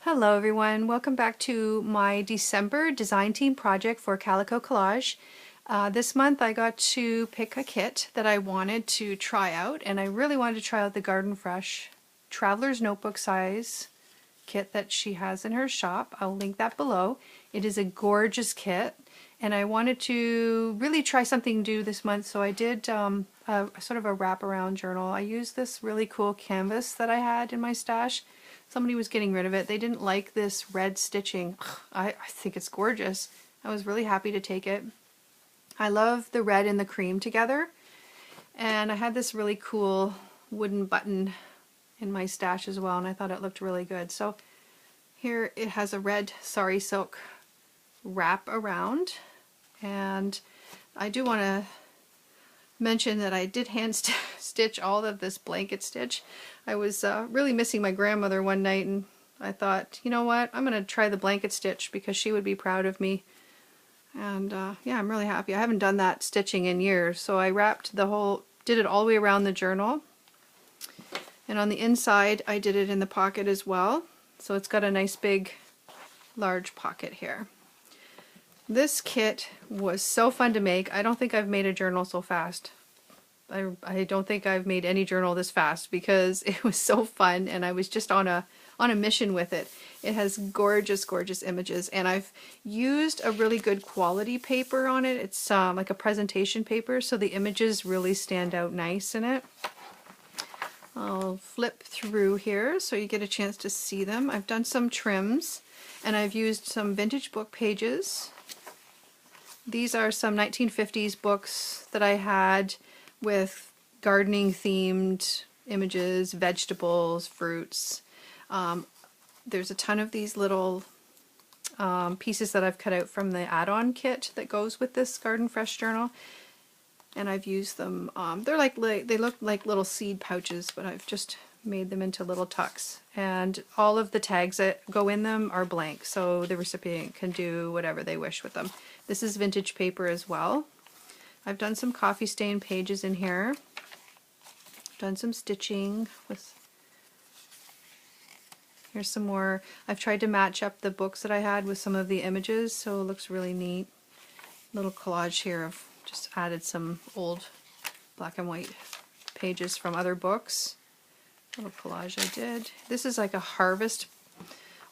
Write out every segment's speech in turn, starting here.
Hello everyone, welcome back to my December design team project for Calicocollage. This month I got to pick a kit that I wanted to try out, and I really wanted to try out the Garden Fresh Traveler's Notebook size kit that she has in her shop. I'll link that below. It is a gorgeous kit and I wanted to really try something new this month, so I did sort of a wraparound journal. I used this really cool canvas that I had in my stash. Somebody was getting rid of it. They didn't like this red stitching. I think it's gorgeous. I was really happy to take it. I love the red and the cream together. And I had this really cool wooden button in my stash as well, and I thought it looked really good. So here it has a red sari silk wrap around, and I do want to mention that I did hand stitch all of this blanket stitch. I was really missing my grandmother one night, and I thought, you know what, I'm going to try the blanket stitch because she would be proud of me. And yeah, I'm really happy. I haven't done that stitching in years, so I wrapped did it all the way around the journal. And on the inside I did it in the pocket as well, so it's got a nice big large pocket here. This kit was so fun to make. I don't think I've made a journal so fast. I don't think I've made any journal this fast because it was so fun, and I was just on a mission with it. It has gorgeous, gorgeous images, and I've used a really good quality paper on it. It's like a presentation paper, so the images really stand out nice in it. I'll flip through here so you get a chance to see them. I've done some trims, and I've used some vintage book pages. These are some 1950s books that I had with gardening themed images, vegetables, fruits. There's a ton of these little pieces that I've cut out from the add-on kit that goes with this Garden Fresh journal, and I've used them. They look like little seed pouches, but I've just made them into little tucks, and all of the tags that go in them are blank, so the recipient can do whatever they wish with them. This is vintage paper as well. I've done some coffee stain pages in here. Done some stitching with, here's some more. I've tried to match up the books that I had with some of the images, so it looks really neat. Little collage here. I've just added some old black and white pages from other books. Little collage I did. This is like a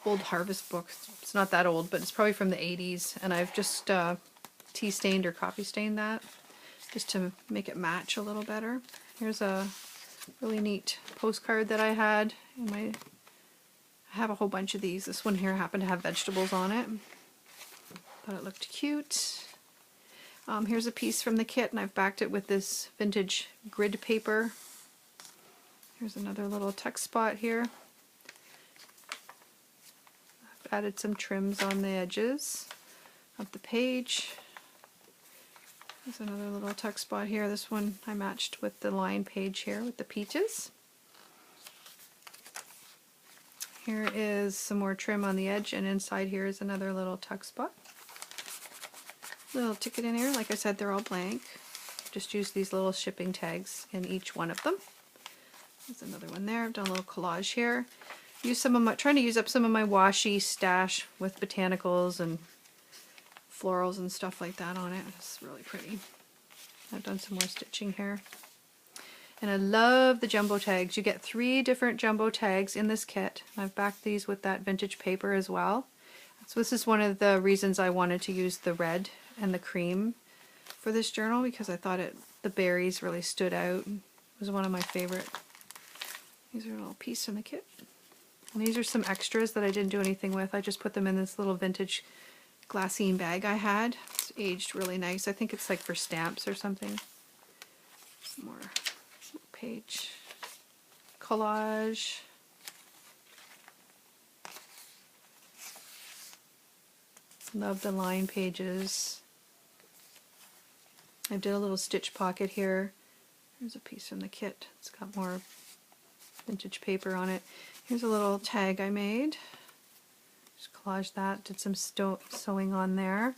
old harvest book. It's not that old, but it's probably from the 80s, and I've just tea stained or coffee stained that just to make it match a little better. Here's a really neat postcard that I had in I have a whole bunch of these. This one here happened to have vegetables on it. Thought it looked cute. Here's a piece from the kit, and I've backed it with this vintage grid paper. Here's another little text spot here. I've added some trims on the edges of the page. There's another little tuck spot here. This one I matched with the line page here with the peaches. Here is some more trim on the edge, and inside here is another little tuck spot. Little ticket in here. Like I said, they're all blank. Just use these little shipping tags in each one of them. There's another one there. I've done a little collage here. Trying to use up some of my washi stash with botanicals and florals and stuff like that on it. It's really pretty. I've done some more stitching here. And I love the jumbo tags. You get 3 different jumbo tags in this kit. I've backed these with that vintage paper as well. So this is one of the reasons I wanted to use the red and the cream for this journal, because I thought the berries really stood out. It was one of my favorite. These are a little piece from the kit. And these are some extras that I didn't do anything with. I just put them in this little vintage glassine bag I had. It's aged really nice. I think it's like for stamps or something. Some more page collage. Love the line pages. I did a little stitch pocket here. Here's a piece from the kit. It's got more vintage paper on it. Here's a little tag I made. Just collaged that, did some sewing on there.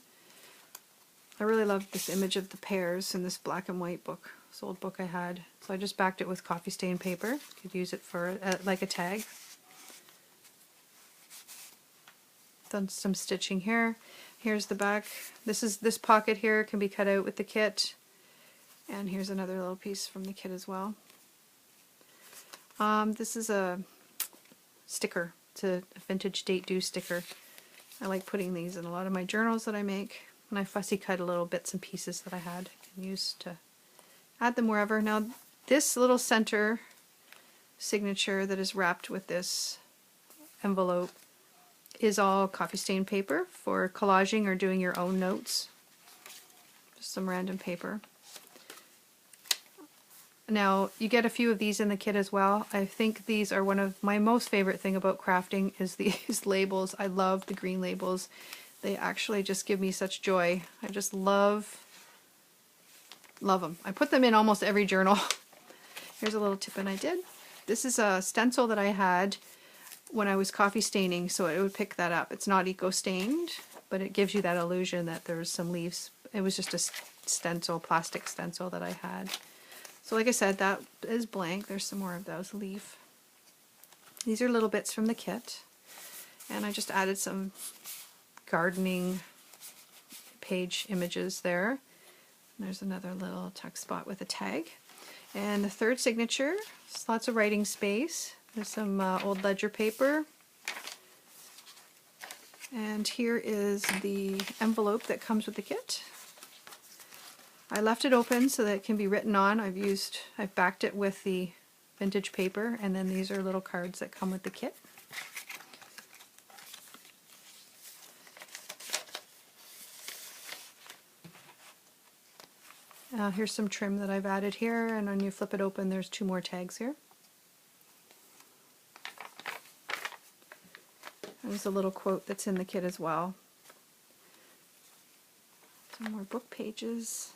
I really loved this image of the pears in this black and white book, this old book I had. So I just backed it with coffee stain paper. Could use it for like a tag. done some stitching here. Here's the back. This pocket here can be cut out with the kit. And here's another little piece from the kit as well. This is a sticker. It's a vintage date due sticker. I like putting these in a lot of my journals that I make. And I fussy cut a little bits and pieces that I had and used to add them wherever. Now this little center signature that is wrapped with this envelope is all coffee stain paper for collaging or doing your own notes. Just some random paper. Now you get a few of these in the kit as well. I think these are one of my most favorite thing about crafting is these labels. I love the green labels. They actually just give me such joy. I just love them. I put them in almost every journal. Here's a little tip and I did. This is a stencil that I had when I was coffee staining, so it would pick that up. It's not eco-stained, but it gives you that illusion that there's some leaves. It was just a stencil, plastic stencil that I had. So like I said, that is blank. There's some more of those leaf. These are little bits from the kit. And I just added some gardening page images there. There's another little tuck spot with a tag. And the third signature, there's lots of writing space. There's some old ledger paper. And here is the envelope that comes with the kit. I left it open so that it can be written on. I've backed it with the vintage paper, and then these are little cards that come with the kit. Here's some trim that I've added here, and when you flip it open there's 2 more tags here. There's a little quote that's in the kit as well. Some more book pages.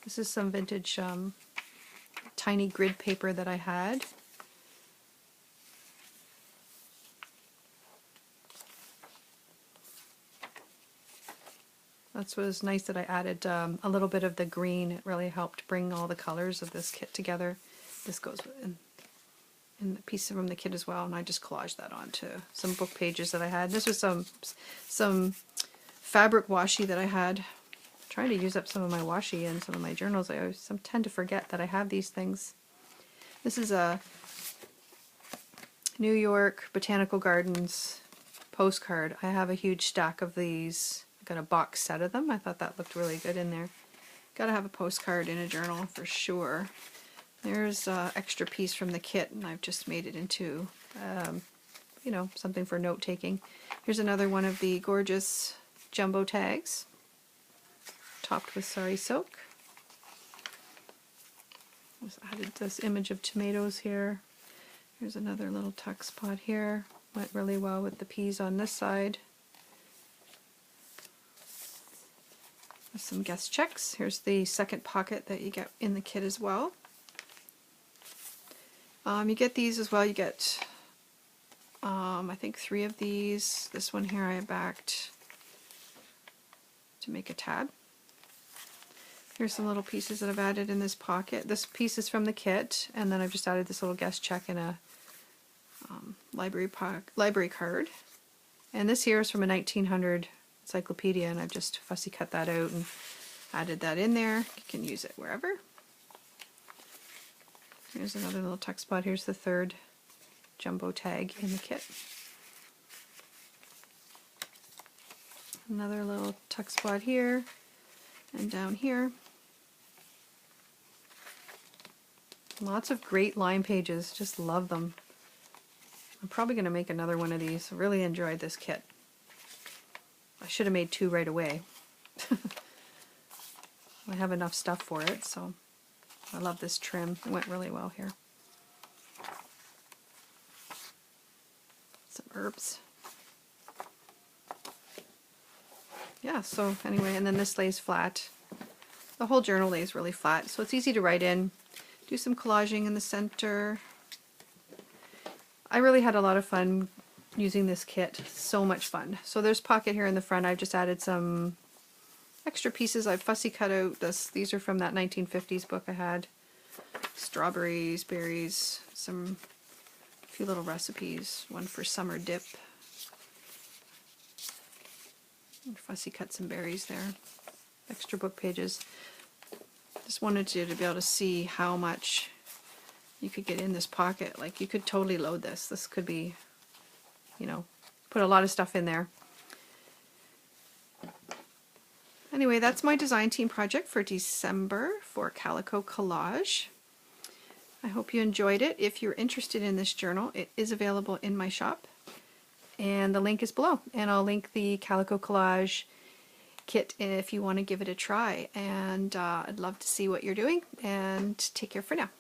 This is some vintage tiny grid paper that I had. That was nice that I added a little bit of the green. It really helped bring all the colors of this kit together. This goes in the piece from the kit as well, and I just collaged that onto some book pages that I had. This was some fabric washi that I had. I'm trying to use up some of my washi in some of my journals. I always tend to forget that I have these things. This is a New York Botanical Gardens postcard. I have a huge stack of these. Got a box set of them. I thought that looked really good in there. Gotta have a postcard in a journal for sure. There's an extra piece from the kit, and I've just made it into, you know, something for note taking. Here's another one of the gorgeous jumbo tags, topped with sari silk. Just added this image of tomatoes here. Here's another little tuck spot here. Went really well with the peas on this side. Some guest checks. Here's the second pocket that you get in the kit as well. You get these as well. You get, I think 3 of these. This one here I backed to make a tab. Here's some little pieces that I've added in this pocket. This piece is from the kit, and then I've just added this little guest check in a library card. And this here is from a 1900 encyclopedia, and I've just fussy cut that out and added that in there. You can use it wherever. Here's another little tuck spot. Here's the third jumbo tag in the kit. Another little tuck spot here and down here. Lots of great line pages. Just love them. I'm probably going to make another one of these. I really enjoyed this kit. I should have made 2 right away. I have enough stuff for it, so I love this trim. It went really well here. Some herbs. Yeah, so anyway, and then this lays flat. The whole journal lays really flat, so it's easy to write in. Do some collaging in the center. I really had a lot of fun using this kit. So much fun. So there's pocket here in the front. I've just added some extra pieces. I've fussy cut out this. These are from that 1950s book I had. Strawberries, berries, some few little recipes, one for summer dip. And fussy cut some berries there. Extra book pages. Just wanted you to be able to see how much you could get in this pocket. Like, you could totally load this. This could be, you know, put a lot of stuff in there. Anyway, that's my design team project for December for Calicocollage. I hope you enjoyed it. If you're interested in this journal, it is available in my shop, and the link is below. And I'll link the Calicocollage kit if you want to give it a try. And I'd love to see what you're doing, and take care for now.